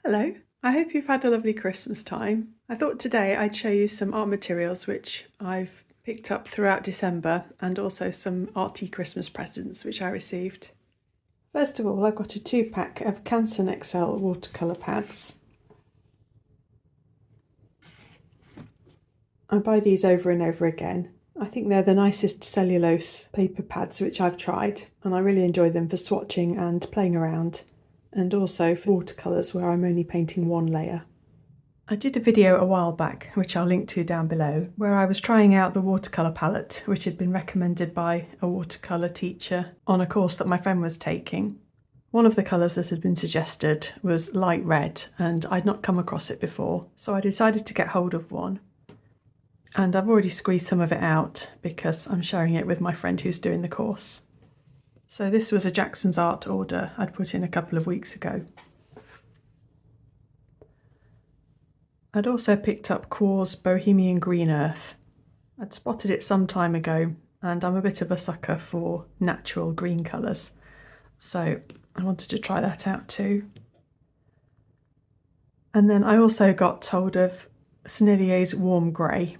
Hello, I hope you've had a lovely Christmas time. I thought today I'd show you some art materials which I've picked up throughout December and also some Arty Christmas presents which I received. First of all, I've got a 2-pack of Canson XL watercolour pads. I buy these over and over again. I think they're the nicest cellulose paper pads which I've tried, and I really enjoy them for swatching and playing around, and also for watercolours where I'm only painting one layer. I did a video a while back, which I'll link to down below, where I was trying out the watercolour palette, which had been recommended by a watercolour teacher on a course that my friend was taking. One of the colours that had been suggested was light red, and I'd not come across it before, so I decided to get hold of one. And I've already squeezed some of it out because I'm sharing it with my friend who's doing the course. So this was a Jackson's Art order I'd put in a couple of weeks ago. I'd also picked up QoR's Bohemian Green Earth. I'd spotted it some time ago, and I'm a bit of a sucker for natural green colours, so I wanted to try that out too. And then I also got hold of Sennelier's Warm Grey.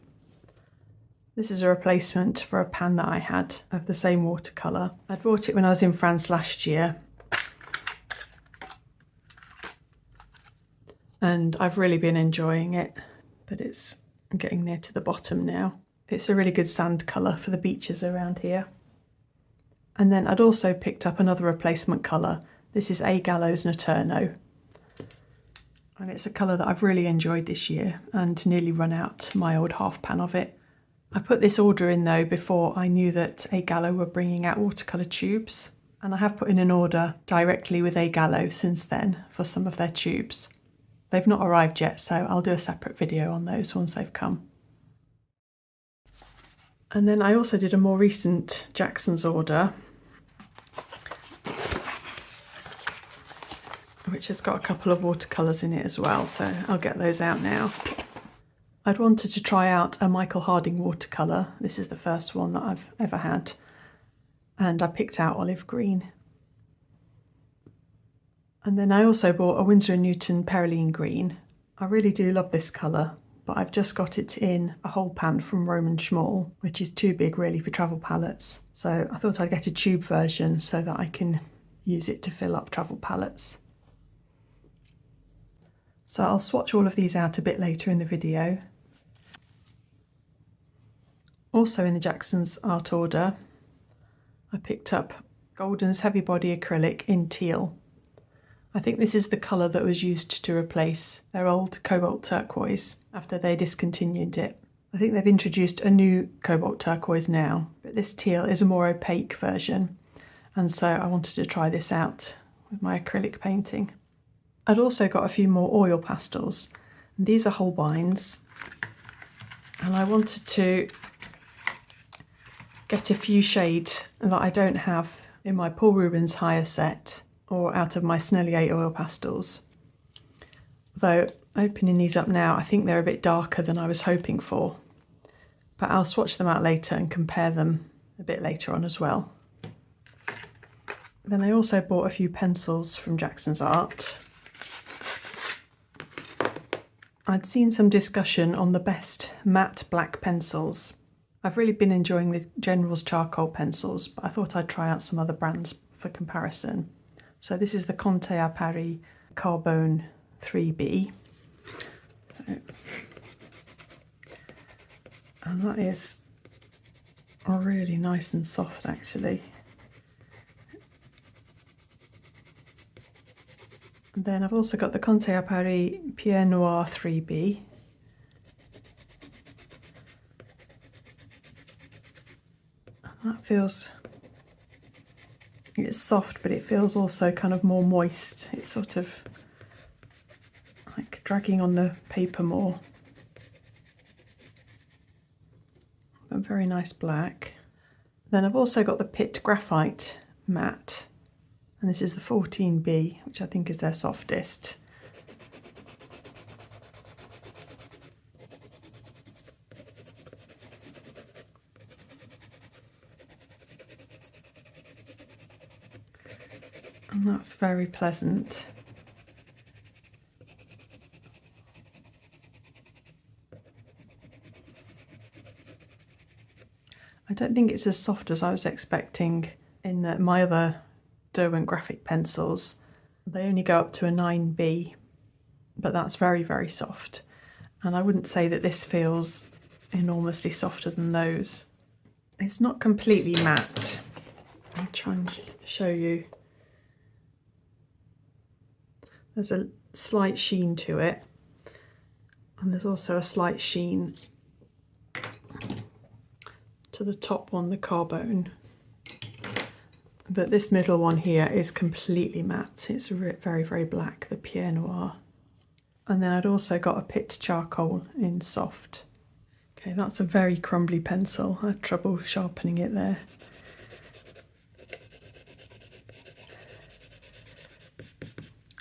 This is a replacement for a pan that I had of the same watercolour. I bought it when I was in France last year, and I've really been enjoying it, but it's getting near to the bottom now. It's a really good sand colour for the beaches around here. And then I'd also picked up another replacement colour. This is Gallo's Notturno, and it's a colour that I've really enjoyed this year and nearly run out my old half pan of it. I put this order in though before I knew that Gallo were bringing out watercolour tubes, and I have put in an order directly with Gallo since then for some of their tubes. They've not arrived yet, so I'll do a separate video on those once they've come. And then I also did a more recent Jackson's order, which has got a couple of watercolours in it as well, so I'll get those out now. I'd wanted to try out a Michael Harding watercolour. This is the first one that I've ever had, and I picked out olive green. And then I also bought a Winsor & Newton Perylene Green. I really do love this colour, but I've just got it in a whole pan from Roman Szmal, which is too big really for travel palettes. So I thought I'd get a tube version so that I can use it to fill up travel palettes. So I'll swatch all of these out a bit later in the video. Also in the Jackson's Art order, I picked up Golden's Heavy Body Acrylic in teal. I think this is the colour that was used to replace their old cobalt turquoise after they discontinued it. I think they've introduced a new cobalt turquoise now, but this teal is a more opaque version, and so I wanted to try this out with my acrylic painting. I'd also got a few more oil pastels, and these are Holbein's, and I wanted to get a few shades that I don't have in my Paul Rubens higher set or out of my Sennelier oil pastels. Though opening these up now, I think they're a bit darker than I was hoping for, but I'll swatch them out later and compare them a bit later on as well. Then I also bought a few pencils from Jackson's Art. I'd seen some discussion on the best matte black pencils. I've really been enjoying the General's charcoal pencils, but I thought I'd try out some other brands for comparison. So this is the Conte à Paris Carbone 3B. And that is really nice and soft actually. And then I've also got the Conte à Paris Pierre Noir 3B. That feels, it's soft, but it feels also kind of more moist. It's sort of like dragging on the paper more. A very nice black. Then I've also got the Pitt Graphite matte, and this is the 14B, which I think is their softest. And that's very pleasant. I don't think it's as soft as I was expecting, in that my other Derwent graphic pencils, they only go up to a 9B, but that's very, very soft. And I wouldn't say that this feels enormously softer than those. It's not completely matte. I'll try and show you. There's a slight sheen to it, and there's also a slight sheen to the top one, the carbone. But this middle one here is completely matte. It's very, very black, the Pierre Noir. And then I'd also got a picked charcoal in soft. Okay, that's a very crumbly pencil. I had trouble sharpening it there.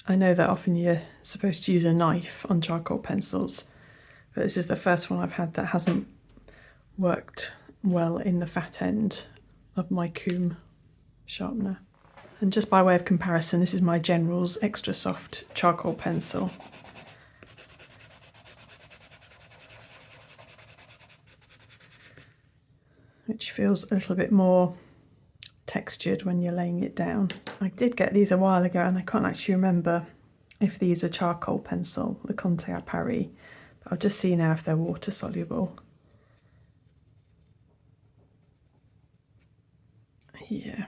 I know that often you're supposed to use a knife on charcoal pencils, but this is the first one I've had that hasn't worked well in the fat end of my comb sharpener. And just by way of comparison, this is my General's extra soft charcoal pencil. Which feels a little bit more textured when you're laying it down. I did get these a while ago and I can't actually remember if these are charcoal pencil, the Conte à Paris, but I'll just see now if they're water soluble. Yeah.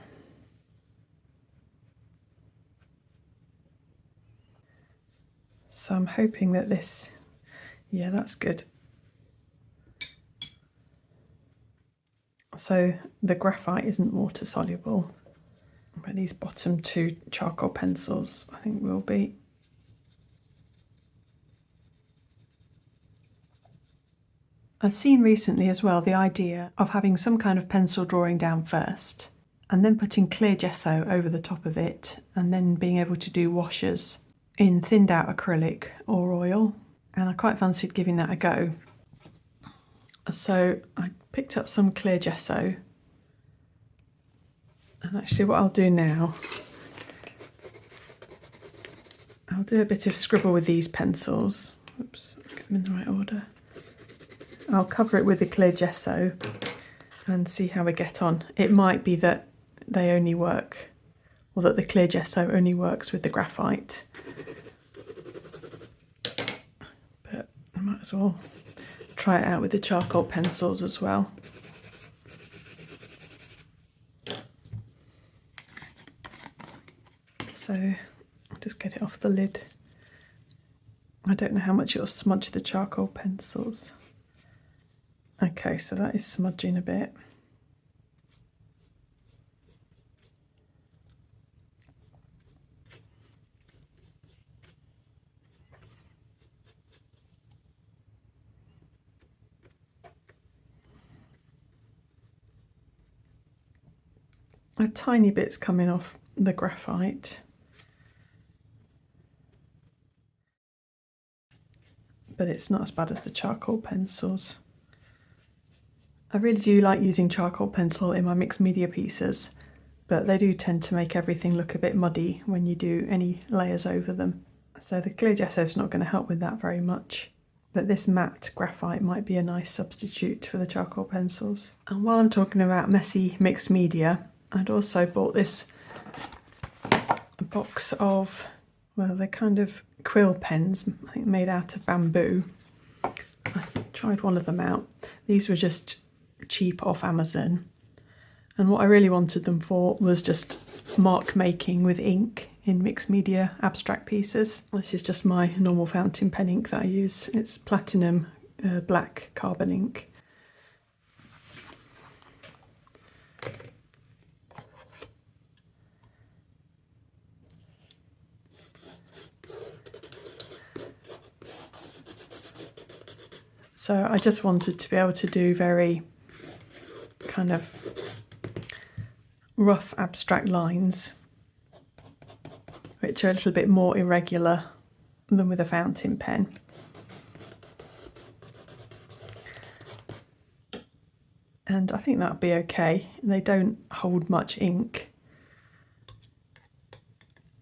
So I'm hoping that this, yeah, that's good. So the graphite isn't water soluble, but these bottom two charcoal pencils I think will be. I've seen recently as well the idea of having some kind of pencil drawing down first and then putting clear gesso over the top of it and then being able to do washes in thinned out acrylic or oil, and I quite fancied giving that a go. So I picked up some clear gesso, and actually what I'll do now, I'll do a bit of scribble with these pencils. Oops, get them in the right order. I'll cover it with the clear gesso and see how we get on. It might be that they only work, or that the clear gesso only works with the graphite, but I might as well try it out with the charcoal pencils as well. So I'll just get it off the lid. I don't know how much it'll smudge the charcoal pencils. Okay, so that is smudging a bit. A tiny bit's coming off the graphite, but it's not as bad as the charcoal pencils. I really do like using charcoal pencil in my mixed media pieces, but they do tend to make everything look a bit muddy when you do any layers over them. So the clear gesso is not going to help with that very much, but this matte graphite might be a nice substitute for the charcoal pencils. And while I'm talking about messy mixed media, I'd also bought this box of, well, they're kind of quill pens, I think made out of bamboo. I tried one of them out. These were just cheap off Amazon, and what I really wanted them for was just mark making with ink in mixed media abstract pieces. This is just my normal fountain pen ink that I use. It's platinum black carbon ink. So I just wanted to be able to do very kind of rough abstract lines, which are a little bit more irregular than with a fountain pen. And I think that'll be okay. They don't hold much ink,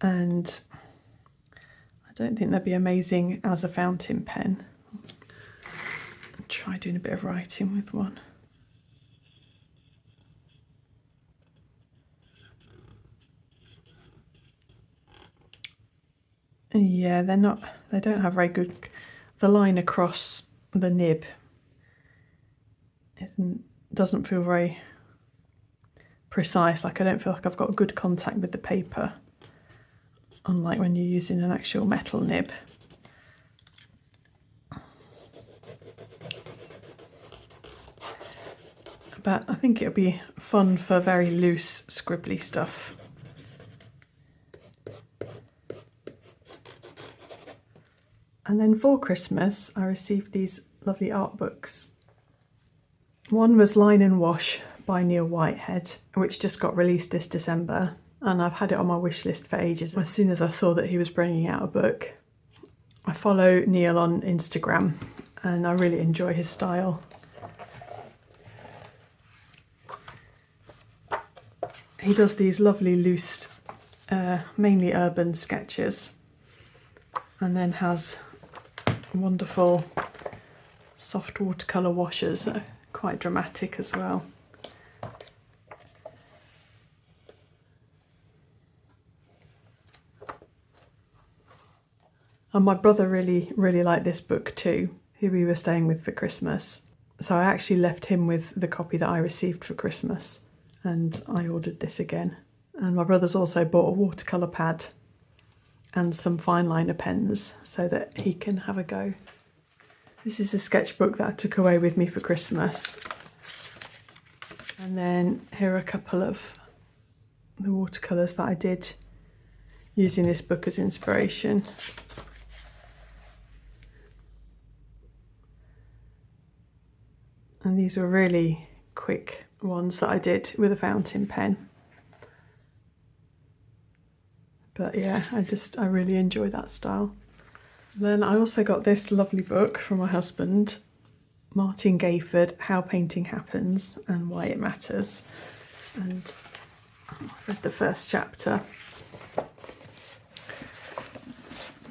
and I don't think they'll be amazing as a fountain pen. I'll try doing a bit of writing with one. Yeah, they don't have very good, the line across the nib doesn't feel very precise. Like, I don't feel like I've got good contact with the paper, unlike when you're using an actual metal nib. But I think it'll be fun for very loose scribbly stuff. And then for Christmas I received these lovely art books. One was Line and Wash by Neil Whitehead, which just got released this December, and I've had it on my wish list for ages. As soon as I saw that he was bringing out a book, I follow Neil on Instagram and I really enjoy his style. He does these lovely loose, mainly urban sketches, and then has wonderful soft watercolour washes that are quite dramatic as well. And my brother really liked this book too, who we were staying with for Christmas. So I actually left him with the copy that I received for Christmas, and I ordered this again. And my brother's also bought a watercolour pad and some fine liner pens so that he can have a go. This is a sketchbook that I took away with me for Christmas. And then here are a couple of the watercolours that I did using this book as inspiration. And these were really quick ones that I did with a fountain pen. But yeah, I really enjoy that style. Then I also got this lovely book from my husband, Martin Gayford, How Painting Happens and Why It Matters. And I've read the first chapter.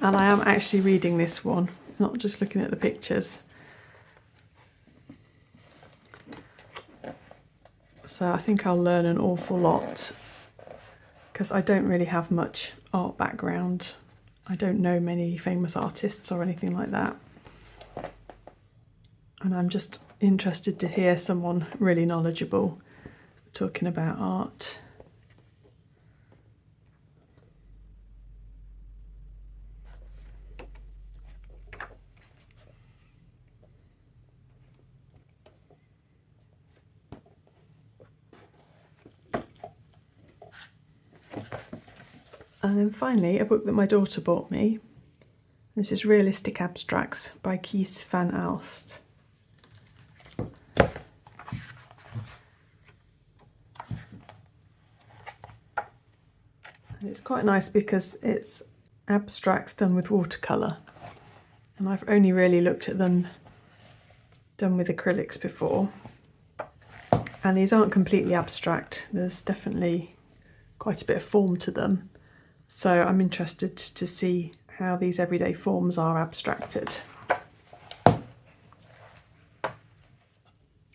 And I am actually reading this one, not just looking at the pictures. So I think I'll learn an awful lot, because I don't really have much art background. I don't know many famous artists or anything like that. And I'm just interested to hear someone really knowledgeable talking about art. And then finally, a book that my daughter bought me. This is Realistic Abstracts by Kees van Aalst. And it's quite nice because it's abstracts done with watercolour. And I've only really looked at them done with acrylics before. And these aren't completely abstract. There's definitely quite a bit of form to them. So I'm interested to see how these everyday forms are abstracted.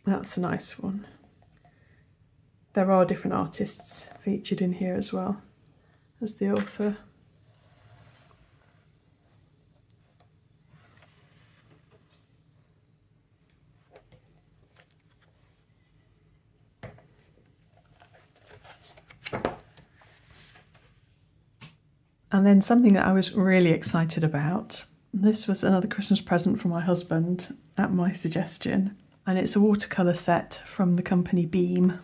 That's a nice one. There are different artists featured in here as well as the author. And then something that I was really excited about, this was another Christmas present from my husband at my suggestion, and it's a watercolour set from the company Beam.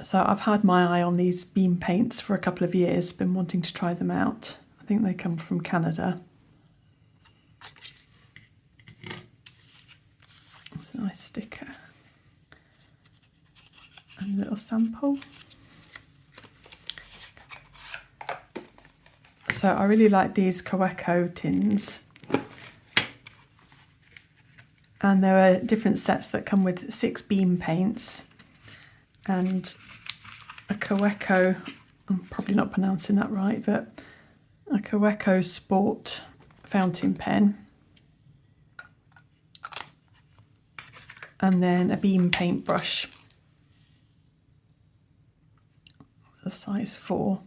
So I've had my eye on these Beam paints for a couple of years, been wanting to try them out. I think they come from Canada. That's a nice sticker. And a little sample. So I really like these QoR tins. And there are different sets that come with 6 Beam paints and a QoR, I'm probably not pronouncing that right, but a QoR Sport fountain pen. And then a Beam paintbrush, a size 4.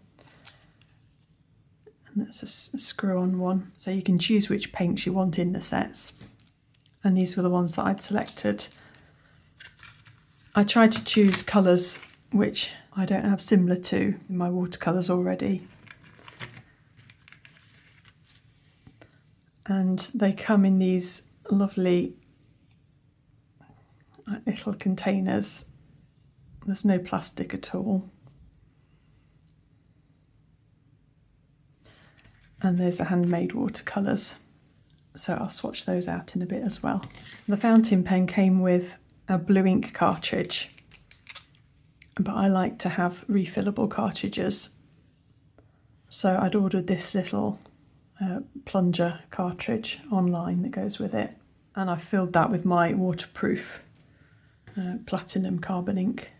And that's a screw-on one. So you can choose which paints you want in the sets. And these were the ones that I'd selected. I tried to choose colours which I don't have similar to in my watercolours already. And they come in these lovely little containers. There's no plastic at all. And there's a handmade watercolours. So I'll swatch those out in a bit as well. The fountain pen came with a blue ink cartridge, but I like to have refillable cartridges. So I'd ordered this little plunger cartridge online that goes with it. And I filled that with my waterproof platinum carbon ink.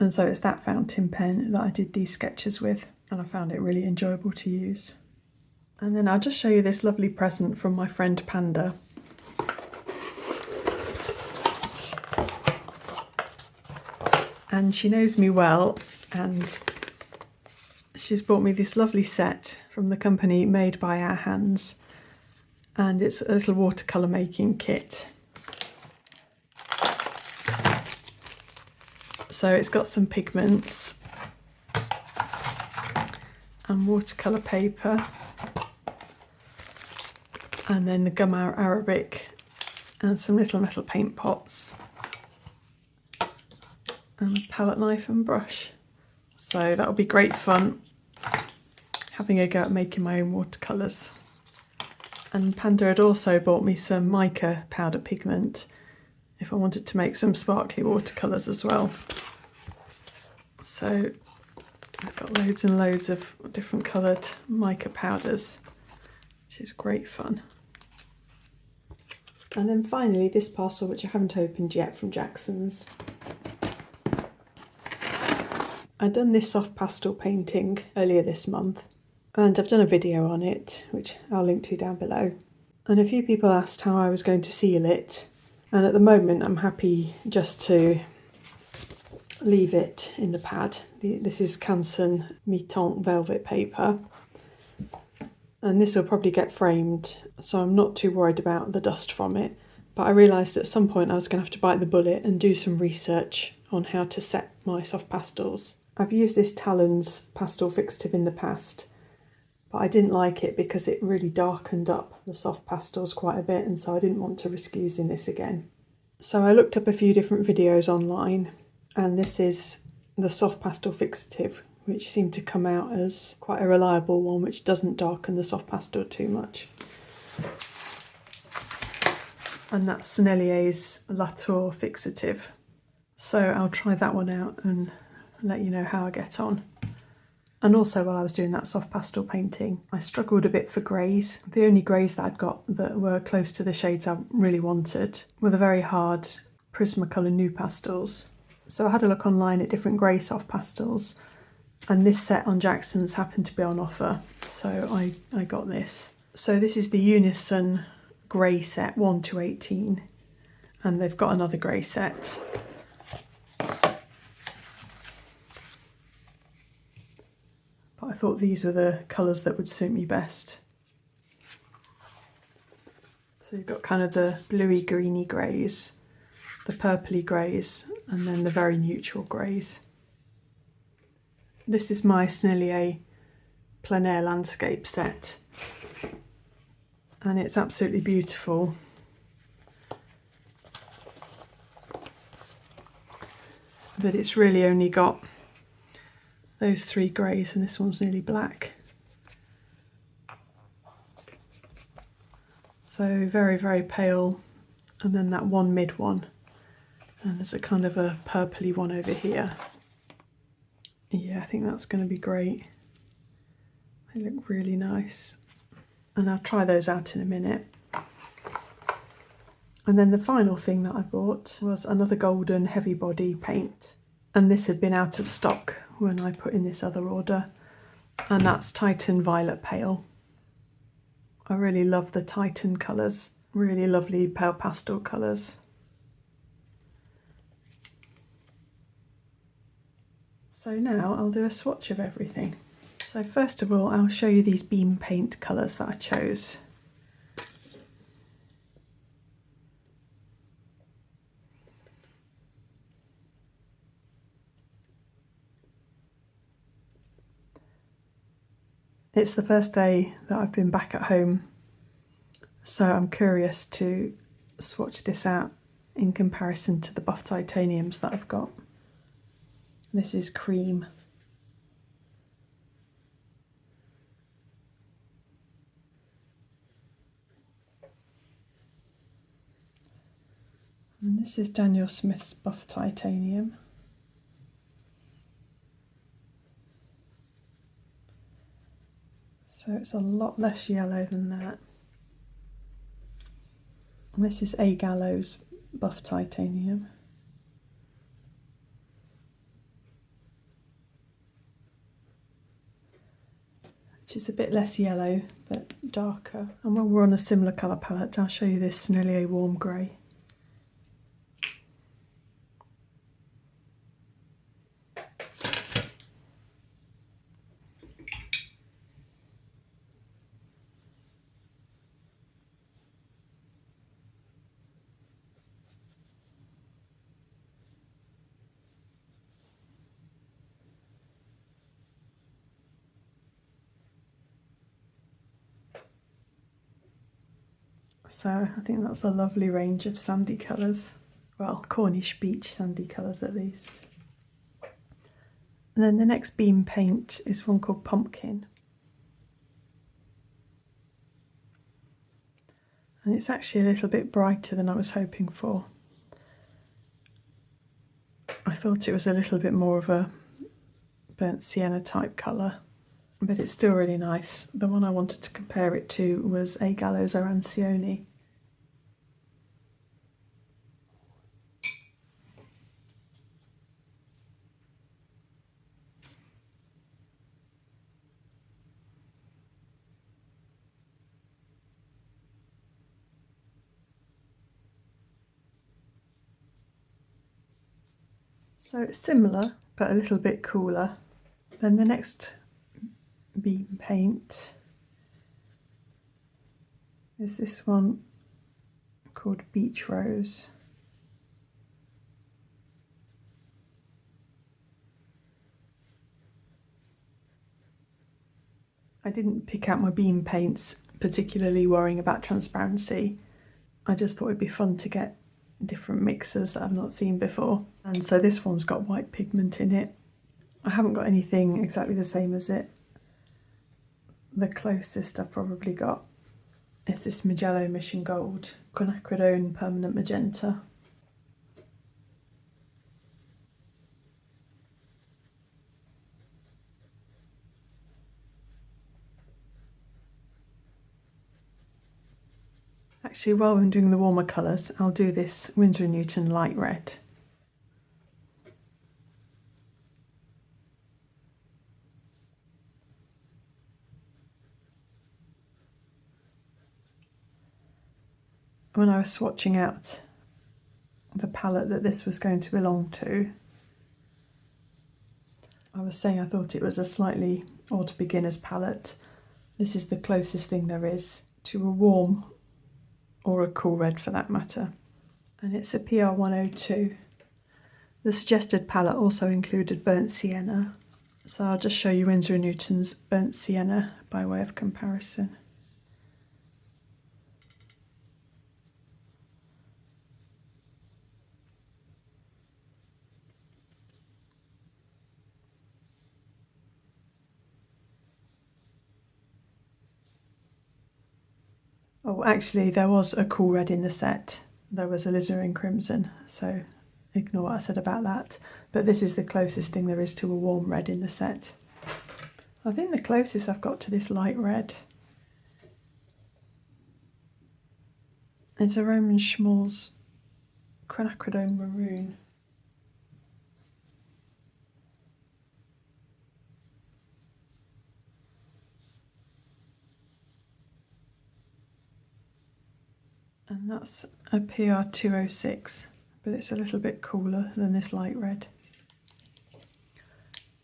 And so it's that fountain pen that I did these sketches with, and I found it really enjoyable to use. And then I'll just show you this lovely present from my friend Panda. And she knows me well, and she's bought me this lovely set from the company Made by Our Hands, and it's a little watercolour making kit. So it's got some pigments and watercolour paper, and then the gum arabic and some little metal paint pots and a palette knife and brush. So that'll be great fun, having a go at making my own watercolours. And Panda had also bought me some mica powder pigment if I wanted to make some sparkly watercolours as well. So I've got loads and loads of different coloured mica powders, which is great fun. And then finally this parcel, which I haven't opened yet, from Jackson's. I'd done this soft pastel painting earlier this month, and I've done a video on it, which I'll link to down below. And a few people asked how I was going to seal it, and at the moment I'm happy just to leave it in the pad. This is Canson Mi-Teintes velvet paper, and this will probably get framed, so I'm not too worried about the dust from it. But I realised at some point I was going to have to bite the bullet and do some research on how to set my soft pastels. I've used this Talens pastel fixative in the past, but I didn't like it because it really darkened up the soft pastels quite a bit, and so I didn't want to risk using this again. So I looked up a few different videos online, and this is the soft pastel fixative, which seemed to come out as quite a reliable one, which doesn't darken the soft pastel too much. And that's Sennelier's Latour fixative. So I'll try that one out and let you know how I get on. And also, while I was doing that soft pastel painting, I struggled a bit for greys. The only greys that I'd got that were close to the shades I really wanted were the very hard Prismacolor Nu pastels. So I had a look online at different grey soft pastels, and this set on Jackson's happened to be on offer, so I got this. So this is the Unison grey set 1 to 18, and they've got another grey set. But I thought these were the colours that would suit me best. So you've got kind of the bluey greeny greys, the purpley greys, and then the very neutral greys. This is my Sennelier plein air landscape set, and it's absolutely beautiful. But it's really only got those three greys, and this one's nearly black. So very, very pale, and then that one mid one, and there's a kind of a purpley one over here. Yeah, I think that's going to be great. They look really nice, and I'll try those out in a minute. And then the final thing that I bought was another golden heavy body paint, and this had been out of stock when I put in this other order, and that's Titan Violet Pale. I really love the Titan colours, really lovely pale pastel colours. So now I'll do a swatch of everything. So first of all, I'll show you these beam paint colours that I chose. It's the first day that I've been back at home, so I'm curious to swatch this out in comparison to the buff titaniums that I've got. This is cream. And this is Daniel Smith's buff titanium. So it's a lot less yellow than that. And this is A. Gallo's buff titanium. Which is a bit less yellow, but darker. And when we're on a similar colour palette, I'll show you this Sennelier warm grey. So I think that's a lovely range of sandy colours. Well, Cornish beach sandy colours at least. And then the next beam paint is one called Pumpkin. And it's actually a little bit brighter than I was hoping for. I thought it was a little bit more of a burnt sienna type colour, but it's still really nice. The one I wanted to compare it to was A. Gallo's Arancione. So it's similar, but a little bit cooler. Then the next beam paint is this one called Beach Rose. I didn't pick out my beam paints particularly worrying about transparency. I just thought it'd be fun to get different mixes that I've not seen before. And so this one's got white pigment in it. I haven't got anything exactly the same as it. The closest I've probably got is this Mijello Mission Gold Quinacridone Permanent Magenta. Actually, while I'm doing the warmer colours, I'll do this Winsor & Newton light red. When I was swatching out the palette that this was going to belong to, I was saying I thought it was a slightly odd beginner's palette. This is the closest thing there is to a warm or a cool red for that matter. And it's a PR 102. The suggested palette also included burnt sienna, so I'll just show you Winsor & Newton's burnt sienna by way of comparison. Oh, actually there was a cool red in the set. There was alizarin crimson, so ignore what I said about that. But this is the closest thing there is to a warm red in the set. I think the closest I've got to this light red is a Roman Szmal's Quinacridone Maroon. And that's a PR 206, but it's a little bit cooler than this light red.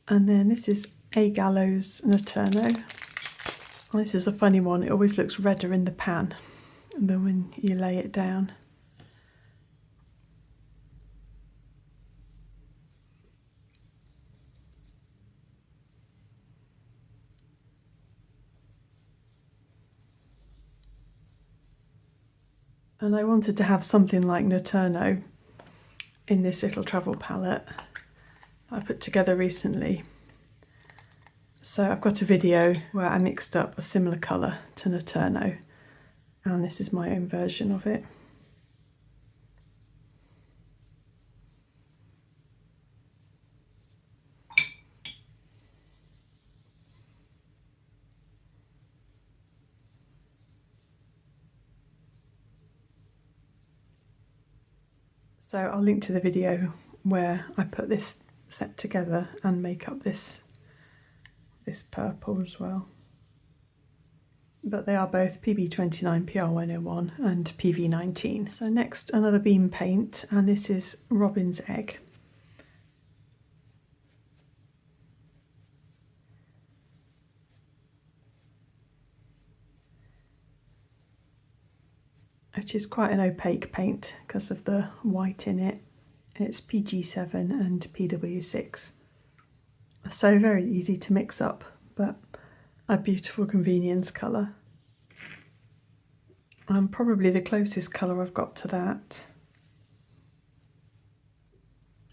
And then this is a Gallo's Notturno. This is a funny one, it always looks redder in the pan than when you lay it down. And I wanted to have something like Notturno in this little travel palette I put together recently. So I've got a video where I mixed up a similar colour to Notturno, and this is my own version of it. So I'll link to the video where I put this set together and make up this purple as well. But they are both PB29, PR101 and PV19. So next, another beam paint, and this is Robin's Egg. Which is quite an opaque paint because of the white in it. It's PG7 and PW6. So very easy to mix up, but a beautiful convenience colour. And probably the closest colour I've got to that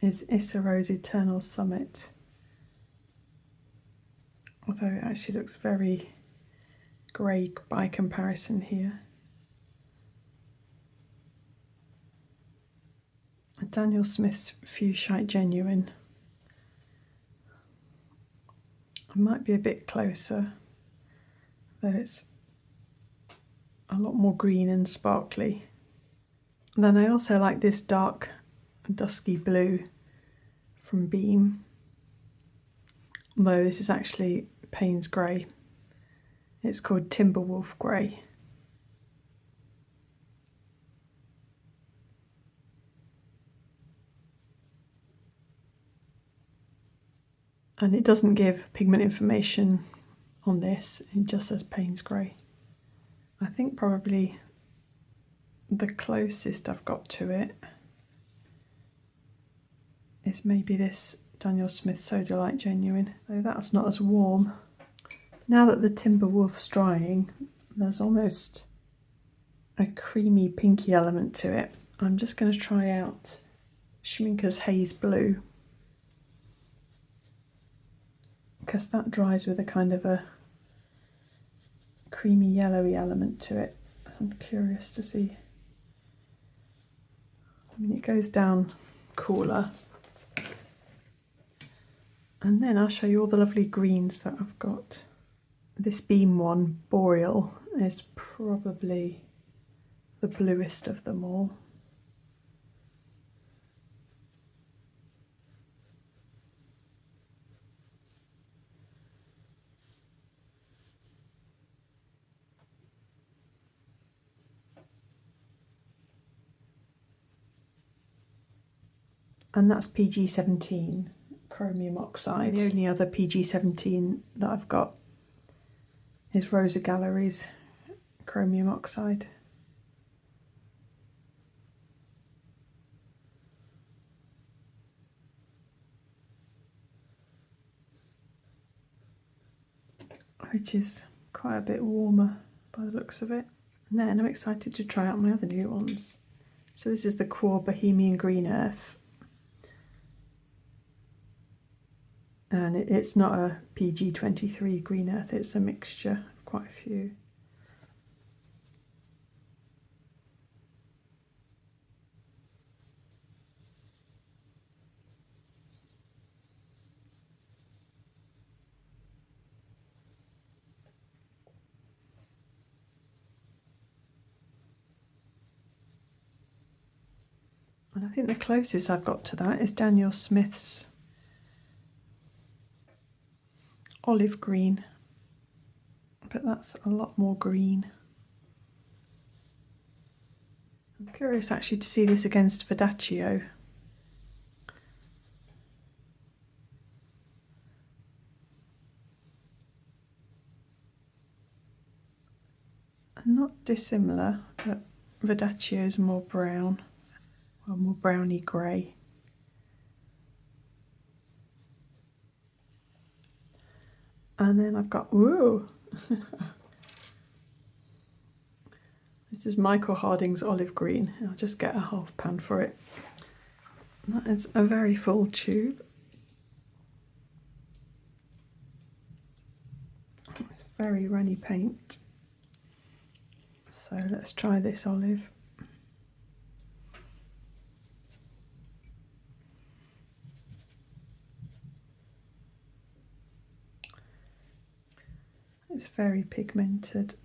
is Issaro's Eternal Summit. Although it actually looks very grey by comparison here. Daniel Smith's Fuchsite Genuine. It might be a bit closer, though it's a lot more green and sparkly. And then I also like this dark dusky blue from Beam, although this is actually Payne's Grey. It's called Timberwolf Grey. And it doesn't give pigment information on this, it just says Payne's Grey. I think probably the closest I've got to it is maybe this Daniel Smith Sodalite Genuine, though that's not as warm. Now that the Timberwolf's drying, there's almost a creamy pinky element to it. I'm just going to try out Schmincke's Haze Blue, because that dries with a kind of a creamy yellowy element to it. I'm curious to see. I mean, it goes down cooler. And then I'll show you all the lovely greens that I've got. This Beam one, Boreal, is probably the bluest of them all. And that's PG17, chromium oxide. The only other PG17 that I've got is Rosa Gallery's chromium oxide. Which is quite a bit warmer by the looks of it. And then I'm excited to try out my other new ones. So this is the QoR Bohemian Green Earth. And it's not a PG23 green earth, it's a mixture of quite a few. And I think the closest I've got to that is Daniel Smith's Olive Green, but that's a lot more green. I'm curious actually to see this against Verdaccio. not dissimilar, but Verdaccio is more brown, or more browny grey. And then I've got, whoa! This is Michael Harding's olive green. I'll just get a half pan for it. That is a very full tube. It's very runny paint. So let's try this olive. It's very pigmented.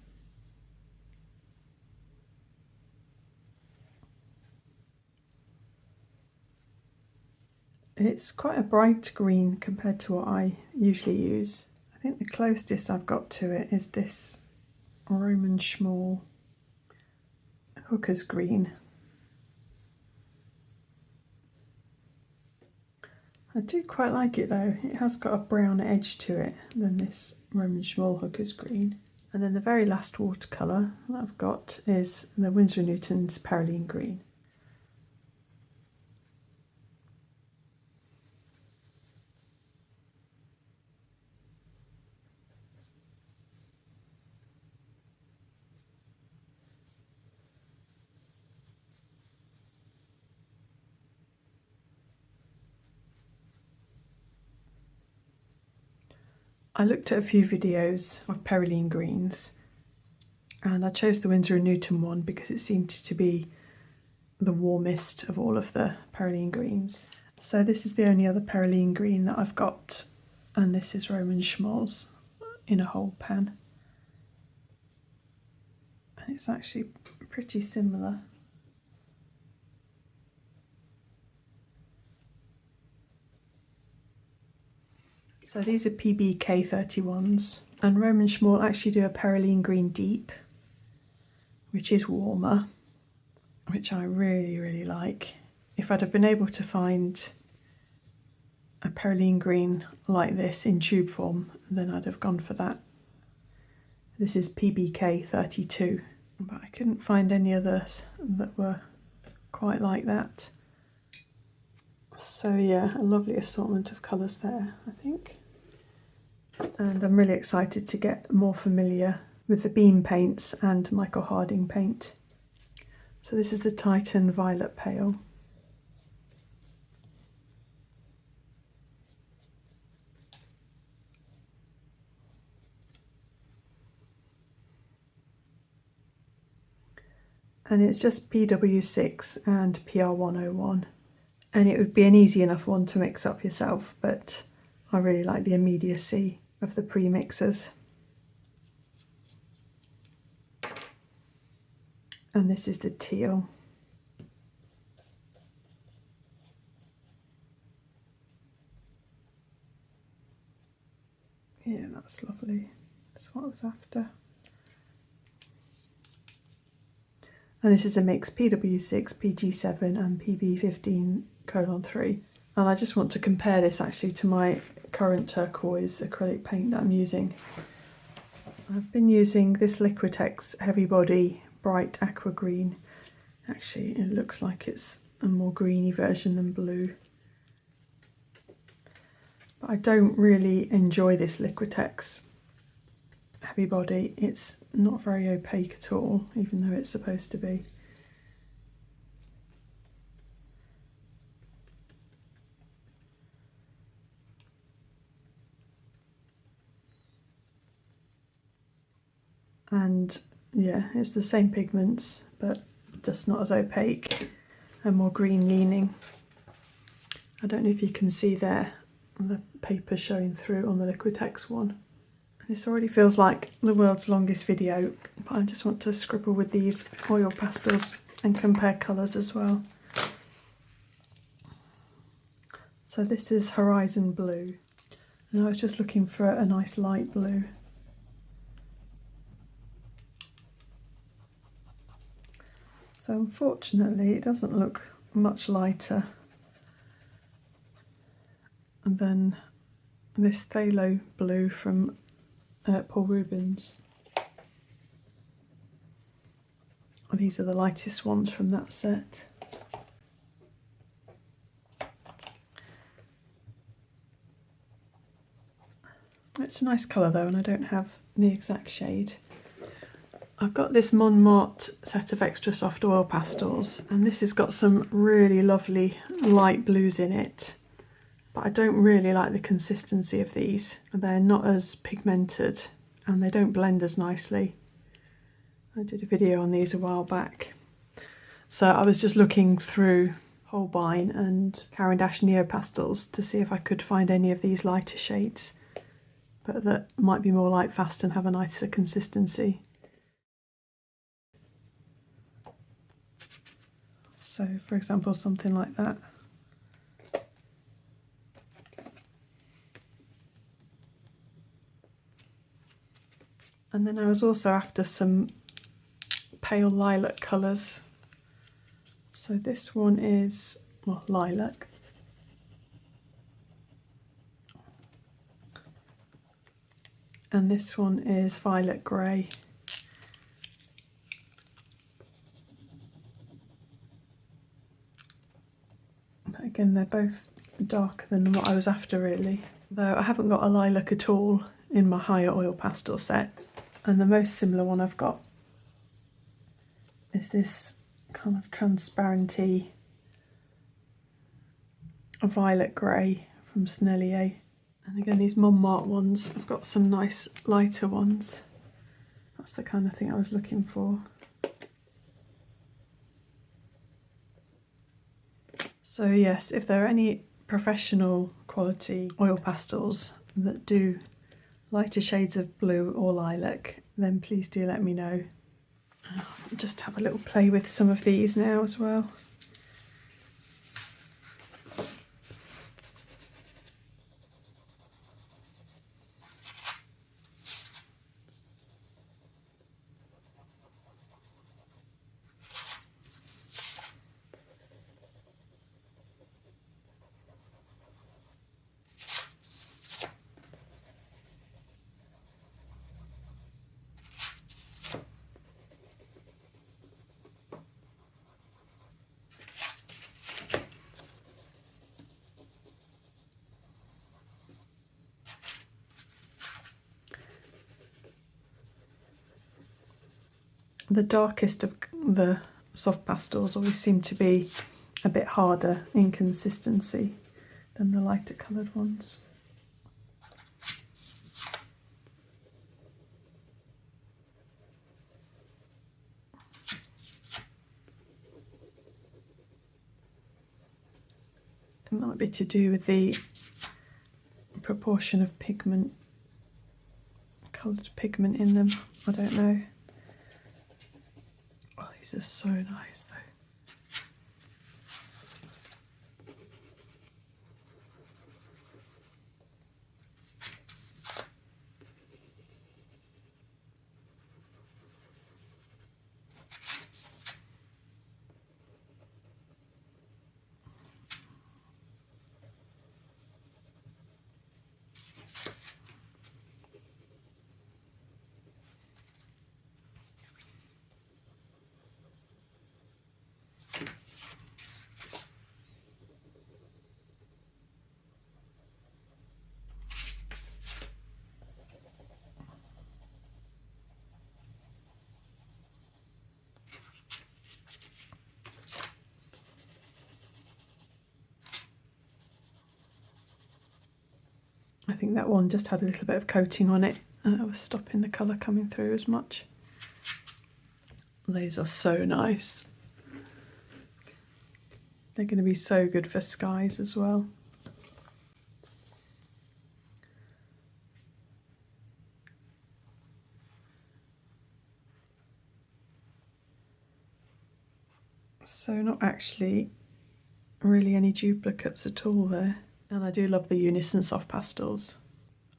It's quite a bright green compared to what I usually use. I think the closest I've got to it is this Roman Szmal Hooker's green. I do quite like it though. It has got a brown edge to it than this Roman Szmal Hooker's green. And then the very last watercolour that I've got is the Winsor & Newton's Perylene Green. I looked at a few videos of Perylene greens and I chose the Winsor & Newton one because it seemed to be the warmest of all of the Perylene greens. So this is the only other Perylene green that I've got, and this is Roman Szmal's in a whole pan. And it's actually pretty similar. So these are PBK 31s, and Roman Szmal actually do a Perylene green deep, which is warmer, which I really like. If I'd have been able to find a Perylene green like this in tube form, then I'd have gone for that. This is PBK 32, but I couldn't find any others that were quite like that. So yeah, a lovely assortment of colours there, I think. And I'm really excited to get more familiar with the Beam paints and Michael Harding paint. So this is the Titan Violet Pale. And it's just PW6 and PR101. And it would be an easy enough one to mix up yourself, but I really like the immediacy of the pre-mixers. And this is the teal. Yeah, that's lovely. That's what I was after. And this is a mix PW6, PG7 and PB15:3. And I just want to compare this actually to my current turquoise acrylic paint that I'm using. I've been using this Liquitex Heavy Body Bright Aqua Green. Actually, it looks like it's a more greeny version than blue. But I don't really enjoy this Liquitex Heavy Body. It's not very opaque at all, even though it's supposed to be. And yeah, it's the same pigments, but just not as opaque and more green leaning. I don't know if you can see there the paper showing through on the Liquitex one. This already feels like the world's longest video, but I just want to scribble with these oil pastels and compare colours as well. So this is Horizon Blue, and I was just looking for a nice light blue. So unfortunately it doesn't look much lighter than this Phthalo Blue from Paul Rubens. These are the lightest ones from that set. It's a nice colour though, and I don't have the exact shade. I've got this Montmartre set of extra soft oil pastels, and this has got some really lovely light blues in it, but I don't really like the consistency of these. They're not as pigmented and they don't blend as nicely. I did a video on these a while back. So I was just looking through Holbein and Caran d'Ache Neo pastels to see if I could find any of these lighter shades, but that might be more light fast and have a nicer consistency. So for example, something like that. And then I was also after some pale lilac colours. So this one is, well, lilac. And this one is violet grey. Again, they're both darker than what I was after really, though I haven't got a lilac at all in my higher oil pastel set. And the most similar one I've got is this kind of transparenty violet grey from Sennelier. And again, these Montmartre ones, I've got some nice lighter ones. That's the kind of thing I was looking for. So yes, if there are any professional quality oil pastels that do lighter shades of blue or lilac, then please do let me know. I'll just have a little play with some of these now as well. The darkest of the soft pastels always seem to be a bit harder in consistency than the lighter coloured ones. It might be to do with the proportion of pigment, coloured pigment in them, I don't know. Oh, these are so nice though. I think that one just had a little bit of coating on it and I was stopping the colour coming through as much. Those are so nice. They're going to be so good for skies as well. So not actually really any duplicates at all there. And I do love the Unison soft pastels.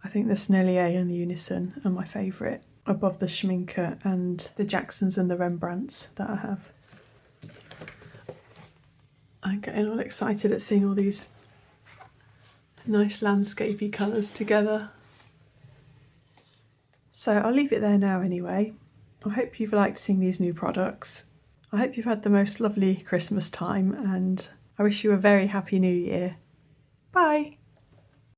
I think the Sennelier and the Unison are my favourite, above the Schmincke and the Jacksons and the Rembrandts that I have. I'm getting all excited at seeing all these nice landscapey colours together. So I'll leave it there now anyway. I hope you've liked seeing these new products. I hope you've had the most lovely Christmas time, and I wish you a very happy new year. Bye!